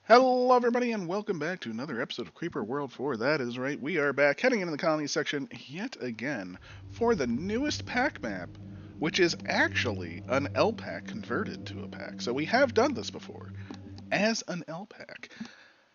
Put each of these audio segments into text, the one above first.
Hello, everybody, and welcome back to another episode of Creeper World 4. That is right, we are back heading into the colony section yet again for the newest PAC map, which is actually an LPAC converted to a PAC. So we have done this before as an LPAC.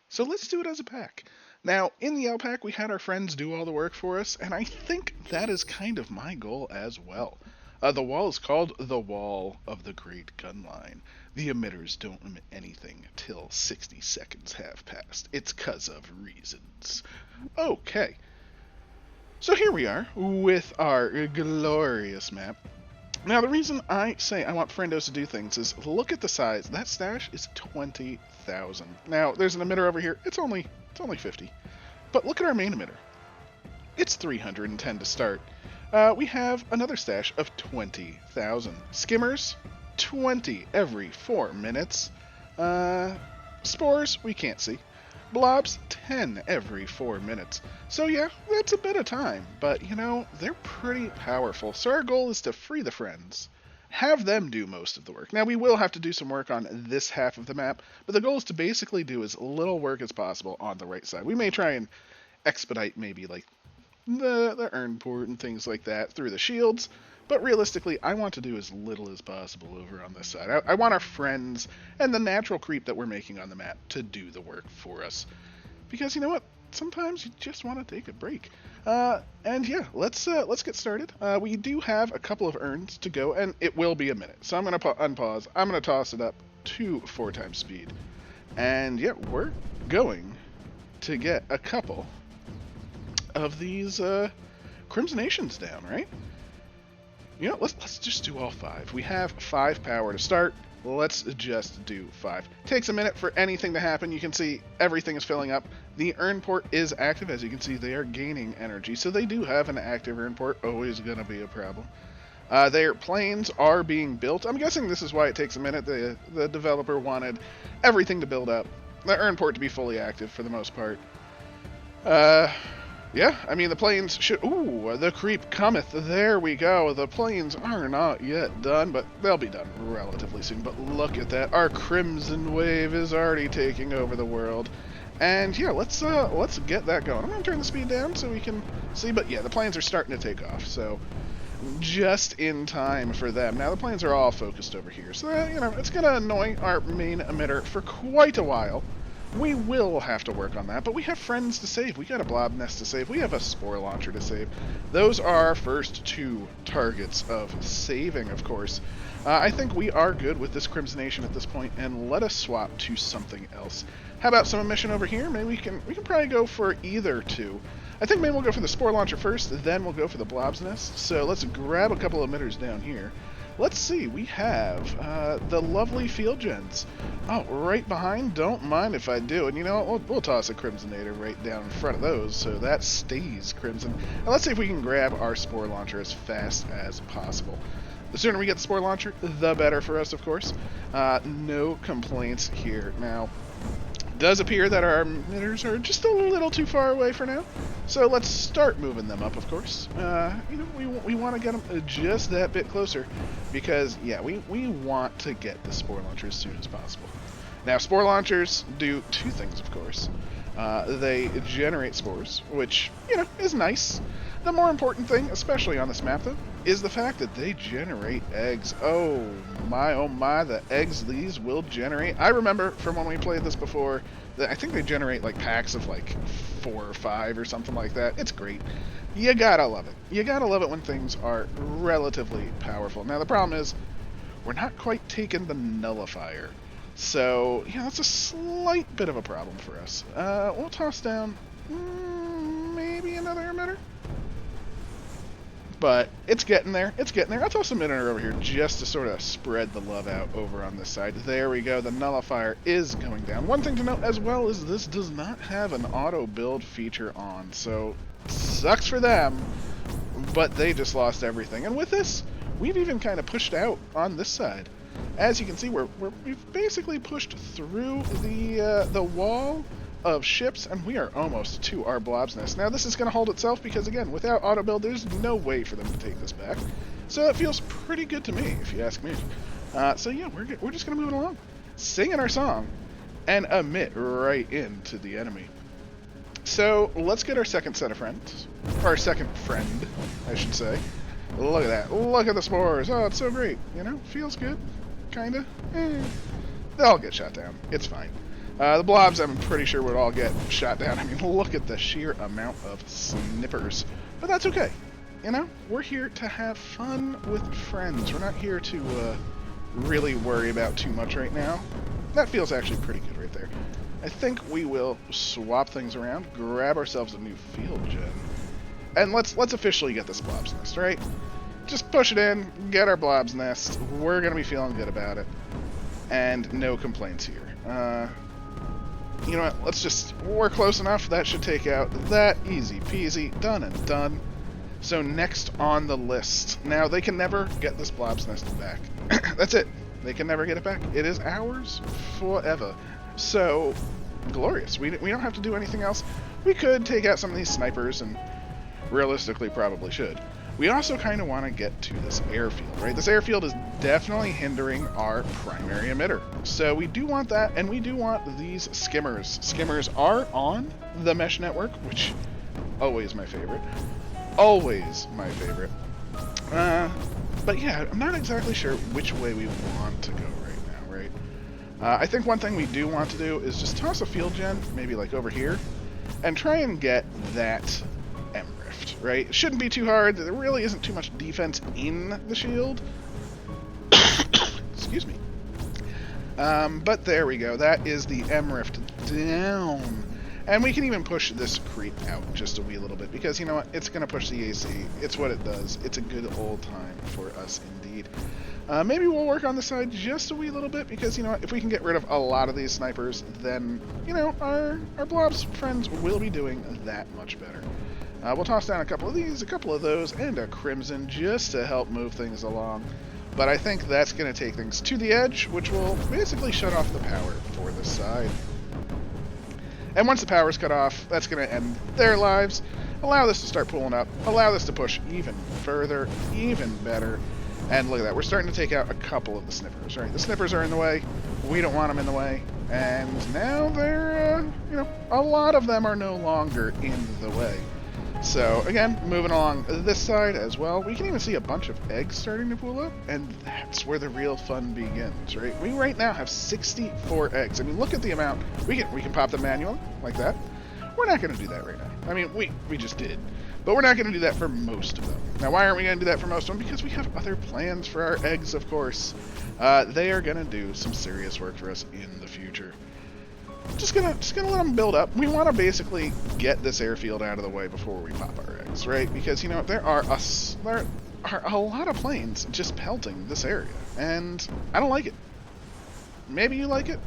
So let's do it as a PAC. Now, in the LPAC, we had our friends do all the work for us, and I think that is kind of my goal as well. The wall is called the Wall of the Great Gun Line. The emitters don't emit anything till 60 seconds have passed. It's 'cause of reasons. Okay, so here we are with our glorious map. Now, the reason I say I want friendos to do things is look at the size. That stash is 20,000. Now, there's an emitter over here. It's only 50. But look at our main emitter. It's 310 to start. We have another stash of 20,000. Skimmers, 20 every 4 minutes. Spores, we can't see. Blobs, 10 every 4 minutes. So yeah, that's a bit of time, but you know, they're pretty powerful. So our goal is to free the friends. Have them do most of the work. Now we will have to do some work on this half of the map, but the goal is to basically do as little work as possible on the right side. We may try and expedite maybe like the earn port and things like that through the shields, but realistically I want to do as little as possible over on this side. I want our friends and the natural creep that we're making on the map to do the work for us, because you know what, sometimes you just want to take a break. And yeah, let's get started. We do have a couple of earns to go, and it will be a minute, so I'm gonna unpause. I'm gonna toss it up to 4 times speed, and yeah, we're going to get a couple of these Crimsonations down, right? You know, let's just do all 5. We have 5 power to start. Let's just do 5. Takes a minute for anything to happen. You can see everything is filling up. The earn port is active. As you can see, they are gaining energy, so they do have an active earn port. Always gonna be a problem. Their planes are being built. I'm guessing this is why it takes a minute. The developer wanted everything to build up, the earn port to be fully active for the most part. Yeah, I mean, the planes should... Ooh, the creep cometh. There we go. The planes are not yet done, but they'll be done relatively soon. But look at that. Our Crimson Wave is already taking over the world. And yeah, let's get that going. I'm going to turn the speed down so we can see. But yeah, the planes are starting to take off. So just in time for them. Now, the planes are all focused over here. So, you know, it's going to annoy our main emitter for quite a while. We will have to work on that, but we have friends to save. We got a blob nest to save. We have a spore launcher to save. Those are our first 2 targets of saving, of course. I think we are good with this Crimsonation at this point, and let us swap to something else. How about some emission over here? Maybe we can probably go for either 2. I think maybe we'll go for the spore launcher first, then we'll go for the blob's nest. So let's grab a couple of emitters down here. Let's see, we have the lovely field gens. Oh, right behind, don't mind if I do. And you know what, we'll toss a Crimsonator right down in front of those, so that stays Crimson. And let's see if we can grab our Spore Launcher as fast as possible. The sooner we get the Spore Launcher, the better for us, of course. No complaints here. Now, it does appear that our emitters are just a little too far away for now. So let's start moving them up, of course. You know, we want to get them just that bit closer because, yeah, we want to get the Spore Launcher as soon as possible. Now, Spore Launchers do 2 things, of course. They generate spores, which, you know, is nice. The more important thing, especially on this map, though, is the fact that they generate eggs. Oh my, the eggs these will generate. I remember from when we played this before, that I think they generate like packs of like 4 or 5 or something like that. It's great. You gotta love it. You gotta love it when things are relatively powerful. Now the problem is, we're not quite taking the nullifier. So, yeah, that's a slight bit of a problem for us. We'll toss down maybe another emitter. But it's getting there. It's getting there. I'll toss some emitter over here just to sort of spread the love out over on this side. There we go. The nullifier is going down. One thing to note as well is this does not have an auto build feature on. So, sucks for them, but they just lost everything. And with this, we've even kind of pushed out on this side. As you can see, we've basically pushed through the wall of ships, and we are almost to our blob's nest. Now, this is going to hold itself because, again, without auto build, there's no way for them to take this back. So it feels pretty good to me, if you ask me. So yeah, we're just going to move it along, singing our song, and emit right into the enemy. So let's get our second set of friends, or our second friend, I should say. Look at that. Look at the spores. Oh, it's so great. You know, feels good. Kinda. They'll all get shot down. It's fine. The blobs, I'm pretty sure, would all get shot down. I mean, look at the sheer amount of snippers. But that's okay. You know, we're here to have fun with friends. We're not here to really worry about too much right now. That feels actually pretty good right there. I think we will swap things around, grab ourselves a new field gen, and let's officially get this blob's nest, right? Just push it in, get our blob's nest. We're gonna be feeling good about it, and no complaints here. You know what? We're close enough. That should take out that. Easy peasy, done and done. So next on the list. Now, they can never get this blob's nest back. That's it. They can never get it back. It is ours forever. So, glorious. We don't have to do anything else. We could take out some of these snipers, and realistically probably should. We also kind of want to get to this airfield, right? This airfield is definitely hindering our primary emitter. So we do want that, and we do want these skimmers. Skimmers are on the mesh network, which, always my favorite. Always my favorite. But yeah, I'm not exactly sure which way we want to go right now, right? I think one thing we do want to do is just toss a field gen, maybe like over here, and try and get that M-Rift, right? It shouldn't be too hard. There really isn't too much defense in the shield. Excuse me. But there we go. That is the M-Rift down. And we can even push this creep out just a wee little bit, because you know what? It's going to push the AC. It's what it does. It's a good old time for us indeed. Maybe we'll work on the side just a wee little bit, because you know what? If we can get rid of a lot of these snipers, then you know our blobs friends will be doing that much better. We'll toss down a couple of these, a couple of those, and a crimson just to help move things along. But I think that's going to take things to the edge, which will basically shut off the power for this side. And once the power's cut off, that's going to end their lives, allow this to start pulling up, allow this to push even further, even better. And look at that, we're starting to take out a couple of the snippers, right? The snippers are in the way, we don't want them in the way, and now they're, you know, a lot of them are no longer in the way. So, again, moving along this side as well, we can even see a bunch of eggs starting to pool up, and that's where the real fun begins, right? We right now have 64 eggs. I mean, look at the amount. We can pop them manually, like that. We're not going to do that right now. I mean, we just did. But we're not going to do that for most of them. Now, why aren't we going to do that for most of them? Because we have other plans for our eggs, of course. They are going to do some serious work for us in the future. Just gonna let them build up. We want to basically get this airfield out of the way before we pop our eggs, right? Because you know there are a lot of planes just pelting this area, and I don't like it. Maybe you like it.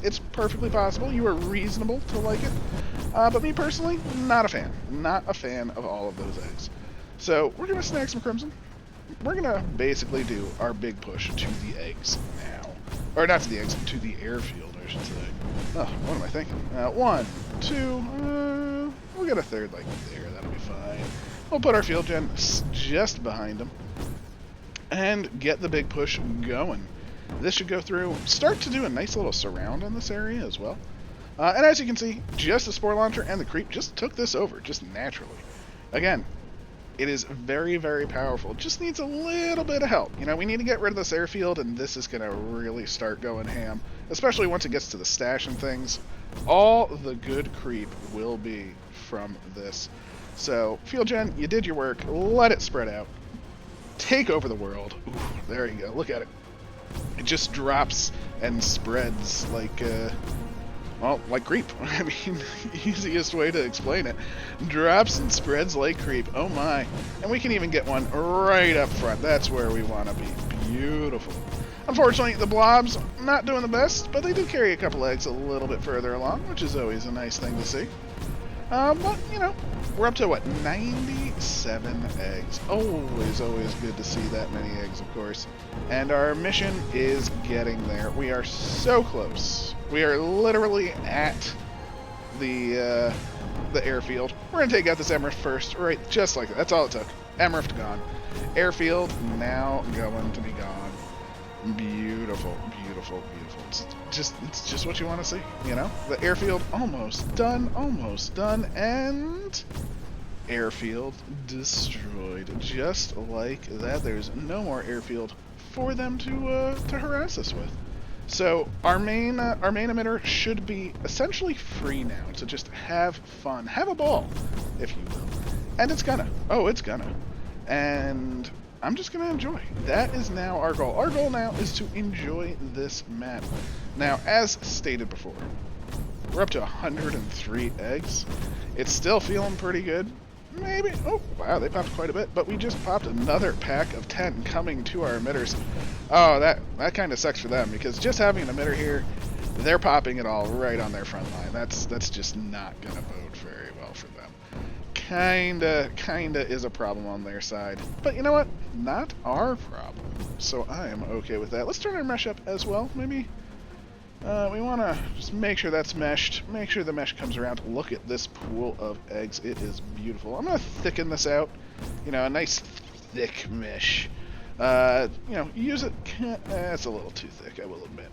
It's perfectly possible. You are reasonable to like it, but me personally, not a fan. Not a fan of all of those eggs. So we're gonna snag some crimson. We're gonna basically do our big push to the eggs now, or not to the eggs, to the airfield, I should say. Oh, what am I thinking? 1, 2, we'll get a third like there, that'll be fine. We'll put our field gen just behind them and get the big push going. This should go through, start to do a nice little surround on this area as well. And as you can see, just the spore launcher and the creep just took this over, just naturally. Again, it is very, very powerful. It just needs a little bit of help. You know, we need to get rid of this airfield, and this is going to really start going ham. Especially once it gets to the stash and things. All the good creep will be from this. So, field gen, you did your work. Let it spread out. Take over the world. Ooh, there you go. Look at it. It just drops and spreads like, well, like creep. I mean, easiest way to explain it. Drops and spreads like creep. Oh my. And we can even get one right up front. That's where we want to be. Beautiful. Unfortunately, the blobs not doing the best, but they did carry a couple eggs a little bit further along, which is always a nice thing to see. But, you know, we're up to, what, 97 eggs. Always, always good to see that many eggs, of course. And our mission is getting there. We are so close. We are literally at the airfield. We're going to take out this Emerald first, right, just like that. That's all it took. Emerald gone. Airfield now going to be gone. Beautiful, beautiful. beautiful, beautiful. It's just what you want to see, you know? The airfield almost done, and airfield destroyed. Just like that, there's no more airfield for them to harass us with. So our main emitter should be essentially free now to just have fun, have a ball, if you will. And it's gonna. Oh, it's gonna. And I'm just gonna enjoy. That is now our goal. Our goal now is to enjoy this map. Now, as stated before, we're up to 103 eggs. It's still feeling pretty good. Maybe. Oh, wow, they popped quite a bit. But we just popped another pack of 10 coming to our emitters. Oh, that kind of sucks for them, because just having an emitter here, they're popping it all right on their front line. That's just not going to bode very well for them. Kinda is a problem on their side. But you know what? Not our problem. So I am okay with that. Let's turn our mesh up as well. Maybe we want to just make sure that's meshed. Make sure the mesh comes around. Look at this pool of eggs. It is beautiful. I'm going to thicken this out. You know, a nice thick mesh. You know, use it. It's a little too thick, I will admit.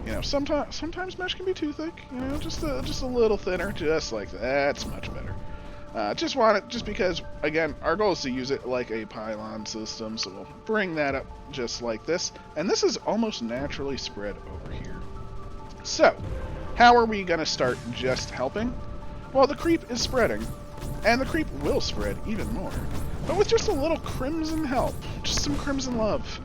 You know, sometimes mesh can be too thick. You know, just a little thinner, just like that. That's much better. Just want it, just because, again, our goal is to use it like a pylon system, so we'll bring that up just like this. And this is almost naturally spread over here. So, how are we going to start just helping? Well, the creep is spreading, and the creep will spread even more. But with just a little crimson help, just some crimson love,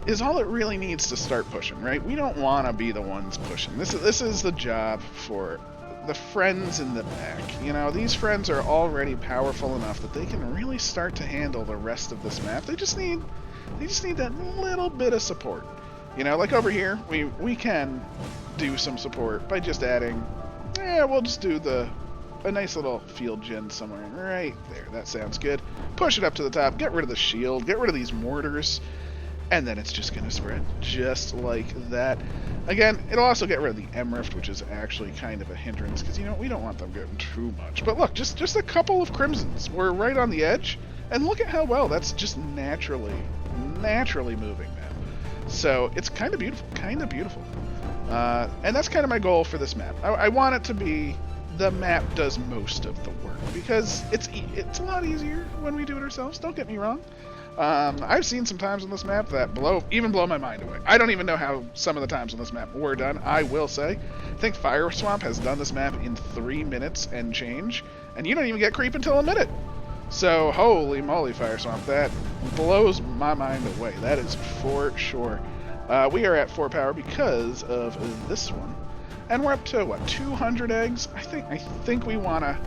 is all it really needs to start pushing, right? We don't want to be the ones pushing. This is the job for the friends in the PAC. You know, these friends are already powerful enough that they can really start to handle the rest of this map. They just need that little bit of support. You know, like over here, we can do some support by just adding, we'll just do a nice little field gen somewhere right there. That sounds good. Push it up to the top, get rid of the shield, get rid of these mortars, and then it's just going to spread just like that. Again, it'll also get rid of the M-Rift, which is actually kind of a hindrance, because, you know, we don't want them getting too much. But look, just a couple of crimsons. We're right on the edge, and look at how well that's just naturally moving now. So it's kind of beautiful, and that's kind of my goal for this map. I want it to be the map does most of the work, because it's a lot easier when we do it ourselves. Don't get me wrong. I've seen some times on this map that blow my mind away. I don't even know how some of the times on this map were done, I will say. I think Fire Swamp has done this map in 3 minutes and change, and you don't even get creep until a minute. So, holy moly, Fire Swamp, that blows my mind away. That is for sure. We are at 4 power because of this one. And we're up to, what, 200 eggs? I think we want to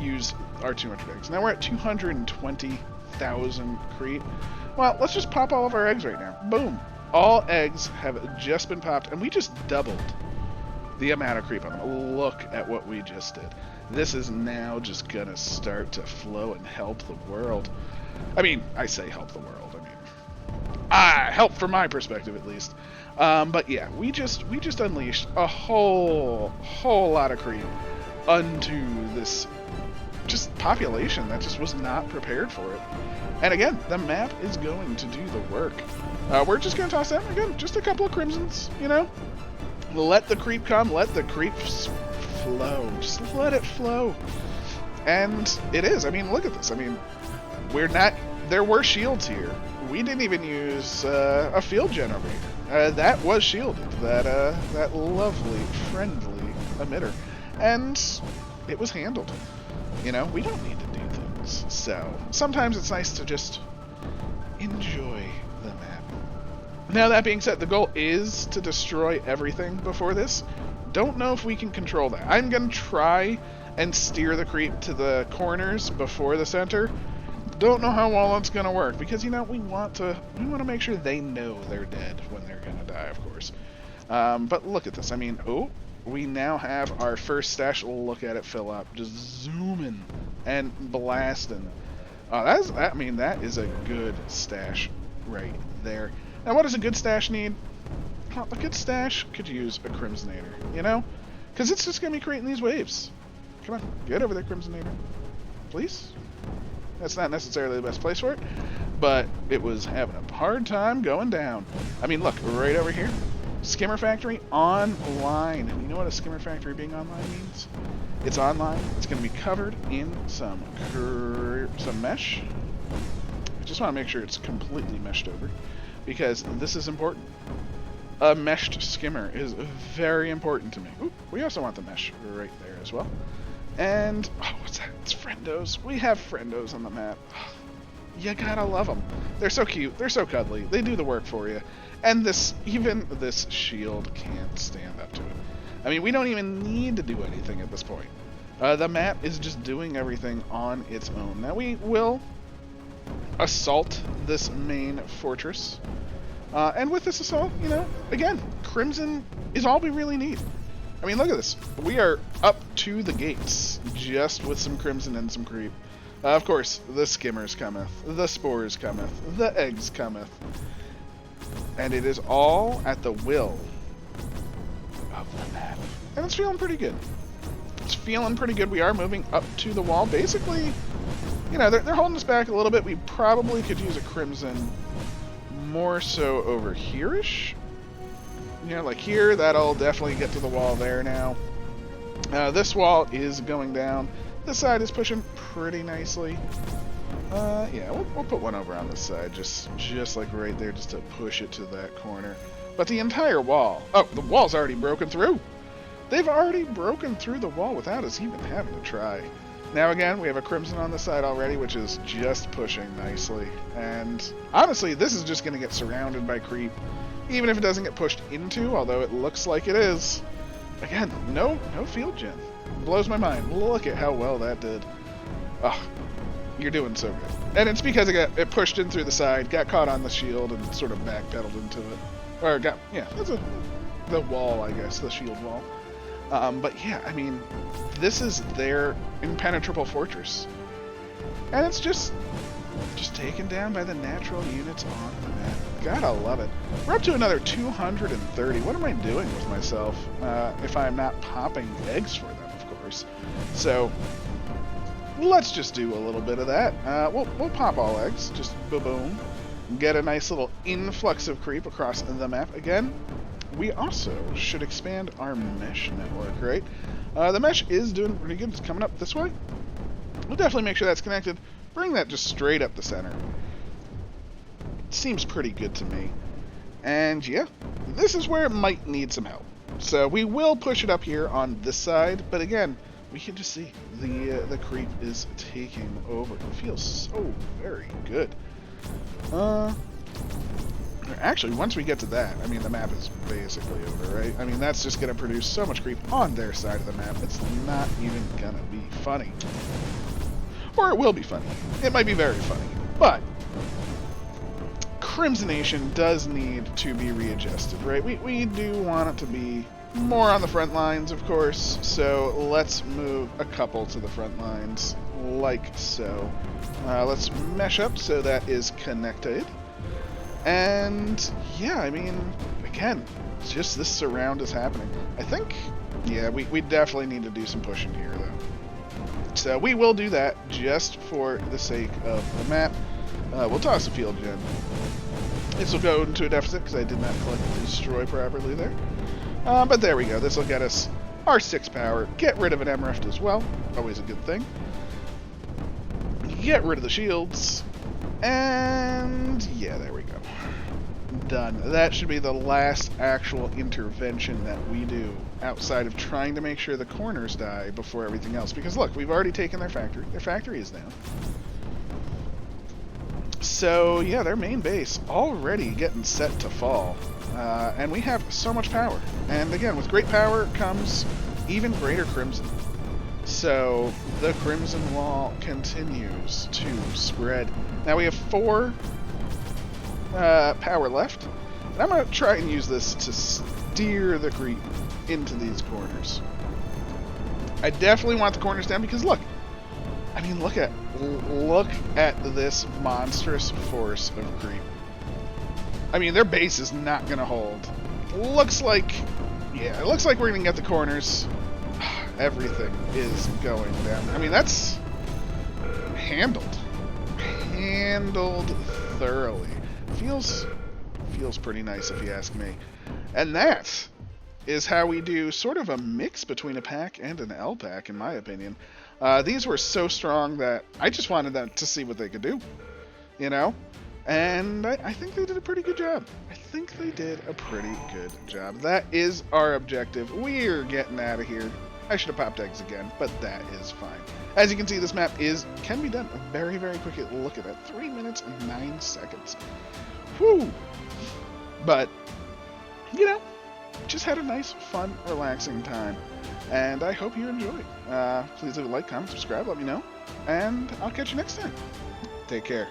use our 200 eggs. Now we're at 220,000 creep. Well, let's just pop all of our eggs right now. Boom. All eggs have just been popped, and we just doubled the amount of creep on them. Look at what we just did. This is now just gonna start to flow and help the world. I mean, I say help the world. I mean, help from my perspective at least. But yeah, we just unleashed a whole lot of creep unto this just population that just was not prepared for it. And again, the map is going to do the work. We're just gonna toss out again just a couple of crimsons. You know, let the creep come, let the creep flow. Just let it flow. And it is. I mean, look at this. I mean, there were shields here. We didn't even use a field gen over here. That was shielded. That lovely, friendly emitter. And it was handled. You know, we don't need to do things. So, sometimes it's nice to just enjoy the map. Now, that being said, the goal is to destroy everything before this. Don't know if we can control that. I'm going to try and steer the creep to the corners before the center. Don't know how well it's going to work, because, you know, we want to make sure they know they're dead when they're going to die, of course. But look at this. I mean, we now have our first stash. Look at it fill up. Just zooming and blasting. That is a good stash right there. Now, what does a good stash need? Well, a good stash could use a Crimsonator, you know? Because it's just going to be creating these waves. Come on, get over there, Crimsonator. Please? That's not necessarily the best place for it, but it was having a hard time going down. I mean, look, right over here. Skimmer Factory online. And you know what a Skimmer Factory being online means? It's online. It's going to be covered in some mesh. I just want to make sure it's completely meshed over, because this is important. A meshed skimmer is very important to me. Ooh, we also want the mesh right there as well. And, oh, what's that? It's friendos. We have friendos on the map. You gotta love them. They're so cute. They're so cuddly. They do the work for you. And even this shield can't stand up to it. I mean, we don't even need to do anything at this point. The map is just doing everything on its own. Now, we will assault this main fortress. And with this assault, you know, again, Crimson is all we really need. I mean, look at this. We are up to the gates just with some Crimson and some creep. Of course, the skimmers cometh, the spores cometh, the eggs cometh. And it is all at the will of the map. And it's feeling pretty good. It's feeling pretty good. We are moving up to the wall. Basically, you know, they're holding us back a little bit. We probably could use a Crimson more so over here-ish. You know, like here, that'll definitely get to the wall there now. This wall is going down. This side is pushing pretty nicely. Yeah, we'll put one over on this side, just like right there, just to push it to that corner. But the entire wall... Oh, the wall's already broken through! They've already broken through the wall without us even having to try. Now again, we have a Crimson on the side already, which is just pushing nicely. And honestly, this is just going to get surrounded by creep, even if it doesn't get pushed into, although it looks like it is. Again, no field gen. Blows my mind. Look at how well that did. Oh, you're doing so good. And it's because it pushed in through the side, got caught on the shield, and sort of backpedaled into it. Or that's the wall, I guess, the shield wall. But yeah, I mean, this is their impenetrable fortress. And it's just taken down by the natural units on the map. Gotta love it. We're up to another 230. What am I doing with myself if I'm not popping eggs for them, of course? So let's just do a little bit of that. We'll pop all eggs, just boom. Get a nice little influx of creep across the map. Again, we also should expand our mesh network, right? The mesh is doing pretty good. It's coming up this way. We'll definitely make sure that's connected. Bring that just straight up the center. Seems pretty good to me. And yeah, this is where it might need some help. So we will push it up here on this side, but again, we can just see the creep is taking over. It feels so very good. Actually, once we get to that, I mean, the map is basically over, right? I mean, that's just going to produce so much creep on their side of the map, it's not even going to be funny. Or it will be funny. It might be very funny. But Crimsonation does need to be readjusted, right? We do want it to be more on the front lines, of course, so let's move a couple to the front lines, like so. Let's mesh up so that is connected. And yeah, I mean, again, just this surround is happening. I think, yeah, we definitely need to do some pushing here, though. So we will do that just for the sake of the map. We'll toss a field gen. This will go into a deficit because I did not collect the destroy properly there. But there we go. This will get us our 6 power. Get rid of an Emrift as well. Always a good thing. Get rid of the shields. And yeah, there we go. Done. That should be the last actual intervention that we do outside of trying to make sure the corners die before everything else. Because look, we've already taken their factory. Their factory is down. So yeah, their main base already getting set to fall. And we have so much power. And again, with great power comes even greater crimson. So the Crimson Wall continues to spread. Now we have 4 power left. And I'm going to try and use this to steer the creep into these corners. I definitely want the corners down because look. I mean, look at this monstrous force of creep. I mean, their base is not going to hold. Looks like, yeah, it looks like we're going to get the corners. Everything is going down. I mean, that's handled thoroughly. Feels pretty nice if you ask me. And that is how we do sort of a mix between a PAC and an LPAC, in my opinion. These were so strong that I just wanted them to see what they could do, you know? And I think they did a pretty good job. I think they did a pretty good job. That is our objective. We're getting out of here. I should have popped eggs again, but that is fine. As you can see, this map can be done very, very quickly. Look at that. 3 minutes and 9 seconds. Whew! But, you know, just had a nice, fun, relaxing time. And I hope you enjoyed. Please leave a like, comment, subscribe, let me know. And I'll catch you next time. Take care.